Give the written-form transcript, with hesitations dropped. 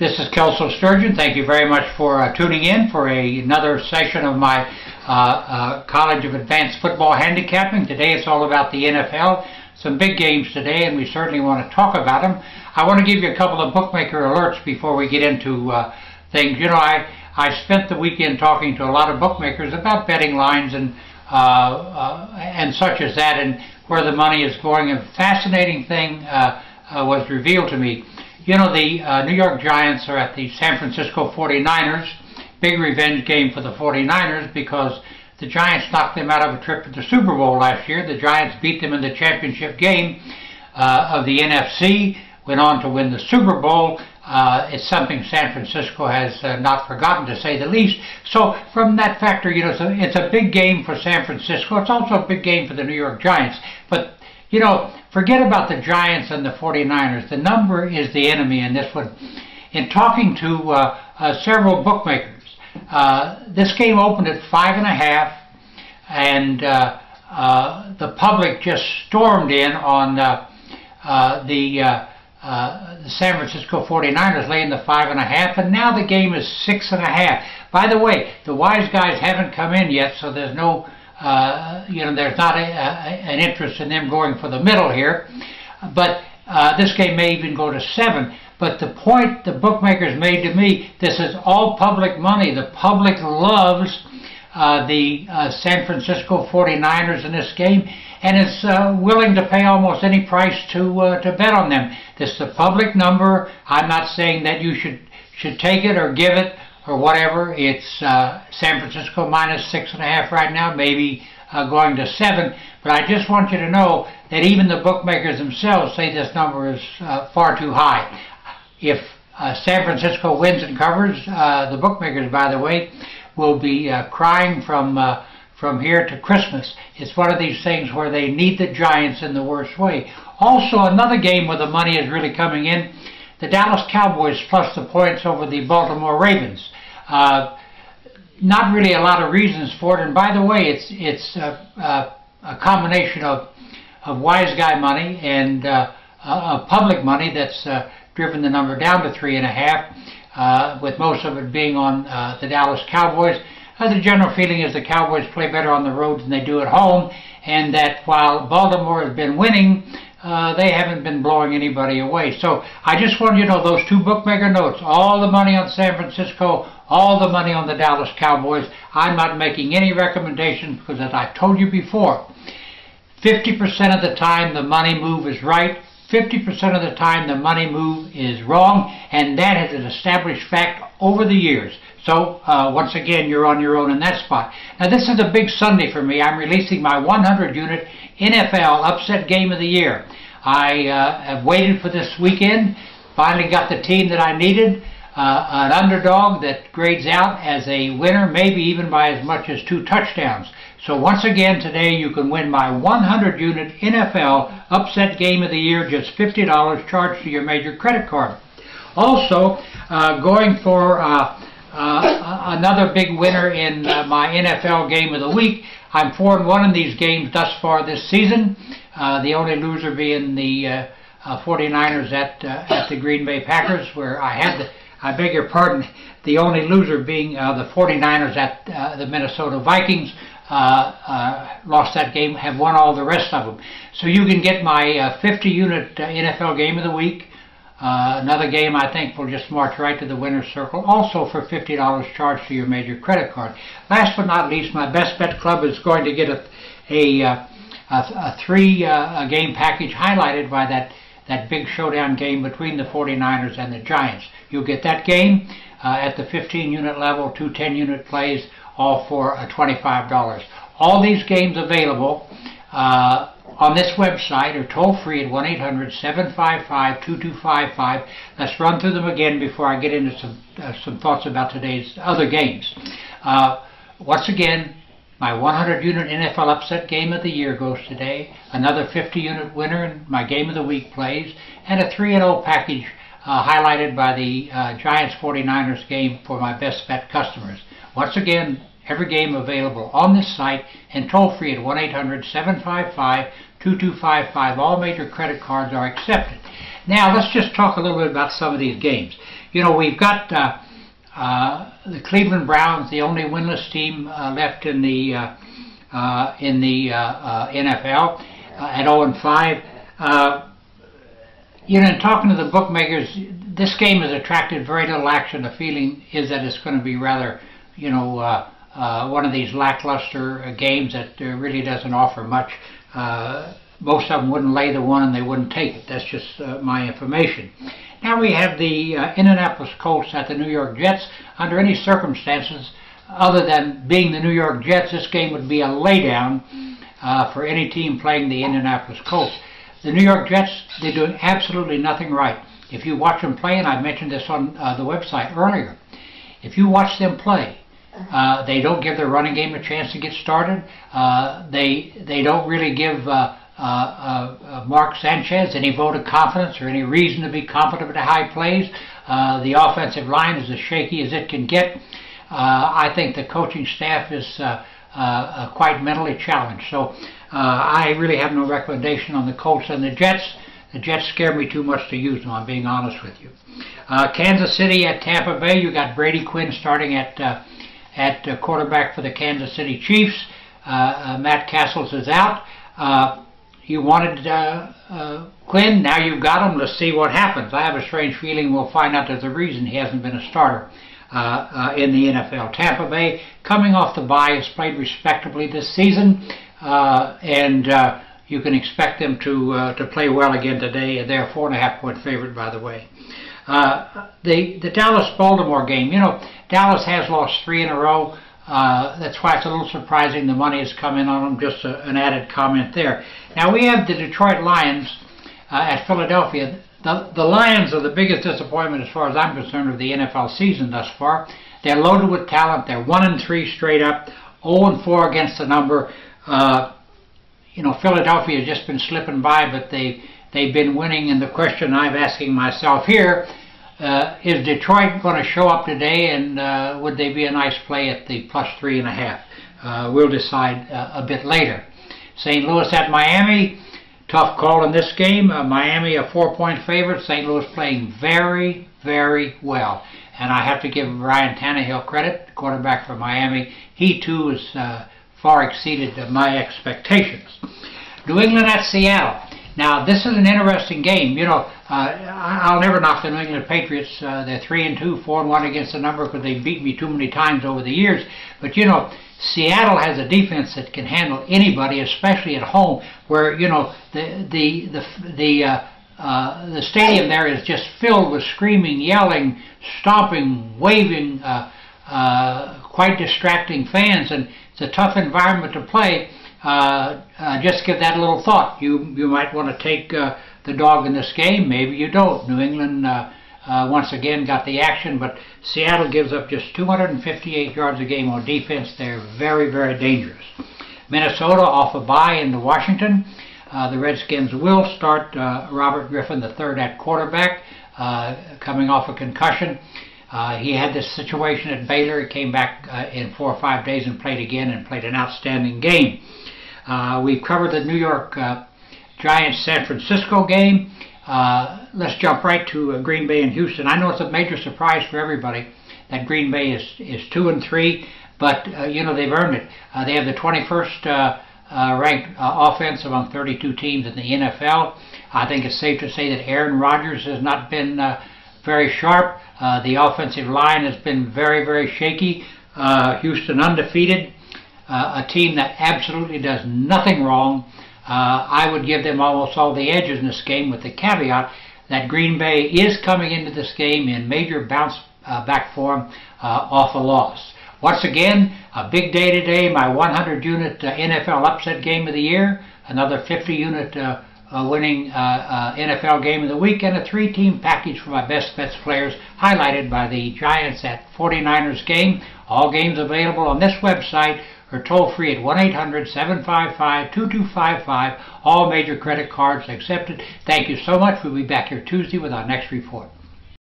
This is Kelso Sturgeon. Thank you very much for tuning in for another session of my College of Advanced Football Handicapping. Today it's all about the NFL. Some big games today, and we certainly want to talk about them. I want to give you a couple of bookmaker alerts before we get into things. You know, I spent the weekend talking to a lot of bookmakers about betting lines and such as that, and where the money is going. A fascinating thing was revealed to me. You know, the New York Giants are at the San Francisco 49ers. Big revenge game for the 49ers because the Giants knocked them out of a trip to the Super Bowl last year. The Giants beat them in the championship game of the NFC, went on to win the Super Bowl. It's something San Francisco has not forgotten, to say the least. So from that factor, you know, it's a big game for San Francisco. It's also a big game for the New York Giants. But, you know, forget about the Giants and the 49ers. The number is the enemy in this one. In talking to several bookmakers, this game opened at 5.5, and the public just stormed in on the San Francisco 49ers laying the 5.5, and now the game is 6.5. By the way, the wise guys haven't come in yet, so there's no, you know, there's not an interest in them going for the middle here. But this game may even go to 7. But the point the bookmakers made to me, this is all public money. The public loves the San Francisco 49ers in this game, and is willing to pay almost any price to bet on them. This is a public number. I'm not saying that you should take it or give it or whatever. It's San Francisco minus 6.5 right now, maybe going to 7. But I just want you to know that even the bookmakers themselves say this number is far too high. If San Francisco wins and covers, the bookmakers, by the way, will be crying from here to Christmas. It's one of these things where they need the Giants in the worst way. Also, another game where the money is really coming in, the Dallas Cowboys plus the points over the Baltimore Ravens. Not really a lot of reasons for it, and by the way, it's a combination of wise guy money and public money that's driven the number down to 3.5, with most of it being on the Dallas Cowboys. The general feeling is the Cowboys play better on the road than they do at home, and that while Baltimore has been winning, they haven't been blowing anybody away. So I just want you to know those two bookmaker notes, all the money on San Francisco, all the money on the Dallas Cowboys. I'm not making any recommendations because, as I told you before, 50% of the time the money move is right, 50% of the time the money move is wrong, and that is an established fact over the years. So, once again, you're on your own in that spot. Now, this is a big Sunday for me. I'm releasing my 100-unit NFL Upset Game of the Year. I have waited for this weekend, finally got the team that I needed, an underdog that grades out as a winner, maybe even by as much as 2 touchdowns. So once again today you can win my 100-unit NFL Upset Game of the Year, just $50 charged to your major credit card. Also, going for another big winner in my NFL Game of the Week. I'm 4-1 in these games thus far this season. The only loser being the 49ers at the Green Bay Packers, where I beg your pardon, the only loser being the 49ers at the Minnesota Vikings. Lost that game, have won all the rest of them. So you can get my 50-unit NFL Game of the Week. Another game I think will just march right to the winner's circle, also for $50 charged to your major credit card. Last but not least, my Best Bet Club is going to get a 3-game package highlighted by that big showdown game between the 49ers and the Giants. You'll get that game at the 15-unit level, 2 10-unit plays, all for $25. All these games available on this website are toll-free at 1-800-755-2255. Let's run through them again before I get into some thoughts about today's other games. Once again, my 100-unit NFL Upset Game of the Year goes today. Another 50-unit winner in my Game of the Week plays, and a 3-0 package highlighted by the Giants-49ers game for my Best Bet customers. Once again, every game available on this site and toll-free at 1-800-755-2255. All major credit cards are accepted. Now, let's just talk a little bit about some of these games. You know, we've got the Cleveland Browns, the only winless team left in the NFL at 0-5. You know, in talking to the bookmakers, this game has attracted very little action. The feeling is that it's going to be rather, you know, one of these lackluster games that really doesn't offer much. Most of them wouldn't lay the one and they wouldn't take it. That's just my information. Now we have the Indianapolis Colts at the New York Jets. Under any circumstances, other than being the New York Jets, this game would be a laydown for any team playing the Indianapolis Colts. The New York Jets, they're doing absolutely nothing right. If you watch them play, and I mentioned this on the website earlier, if you watch them play, they don't give their running game a chance to get started. They don't really give Mark Sanchez any vote of confidence or any reason to be confident of how he plays. The offensive line is as shaky as it can get. I think the coaching staff is quite mentally challenged. So I really have no recommendation on the Colts and the Jets. The Jets scare me too much to use them, I'm being honest with you. Kansas City at Tampa Bay. You got Brady Quinn starting at quarterback for the Kansas City Chiefs. Matt Castles is out. You wanted Quinn, now you've got him. Let's see what happens. I have a strange feeling we'll find out there's a reason he hasn't been a starter in the NFL. Tampa Bay, coming off the bye, has played respectably this season, and you can expect them to play well again today. They're a 4.5-point favorite, by the way. The Dallas-Baltimore game, you know, Dallas has lost 3 in a row. That's why it's a little surprising the money has come in on them. Just an added comment there. Now we have the Detroit Lions at Philadelphia. The Lions are the biggest disappointment as far as I'm concerned of the NFL season thus far. They're loaded with talent. They're 1-3 straight up, 0-4 against the number. You know, Philadelphia has just been slipping by, but they've been winning. And the question I'm asking myself here, is Detroit going to show up today, and would they be a nice play at the +3.5? We'll decide a bit later. St. Louis at Miami. Tough call in this game. Miami a 4-point favorite. St. Louis playing very, very well. And I have to give Ryan Tannehill credit, the quarterback for Miami. He too has far exceeded my expectations. New England at Seattle. Now this is an interesting game. You know, I'll never knock the New England Patriots. They're 3-2, 4-1 against the number because they beat me too many times over the years. But you know, Seattle has a defense that can handle anybody, especially at home, where you know the stadium there is just filled with screaming, yelling, stomping, waving, quite distracting fans, and it's a tough environment to play. Just give that a little thought. You might want to take the dog in this game. Maybe you don't. New England once again got the action, but Seattle gives up just 258 yards a game on defense. They're very, very dangerous. Minnesota off a bye into Washington. The Redskins will start Robert Griffin III at quarterback, coming off a concussion. He had this situation at Baylor. He came back in 4 or 5 days and played again and played an outstanding game. We've covered the New York Giants San Francisco game. Let's jump right to Green Bay and Houston. I know it's a major surprise for everybody that Green Bay is 2-3, but you know, they've earned it. They have the 21st ranked offense among 32 teams in the NFL. I think it's safe to say that Aaron Rodgers has not been very sharp. The offensive line has been very, very shaky. Houston undefeated, a team that absolutely does nothing wrong. I would give them almost all the edges in this game, with the caveat that Green Bay is coming into this game in major bounce back form off a loss. Once again, a big day today, my 100-unit NFL upset game of the year, another 50-unit winning NFL game of the week, and a 3-team package for my best bets players, highlighted by the Giants at 49ers game. All games available on this website, or toll free at 1-800-755-2255. All major credit cards accepted. Thank you so much. We'll be back here Tuesday with our next report.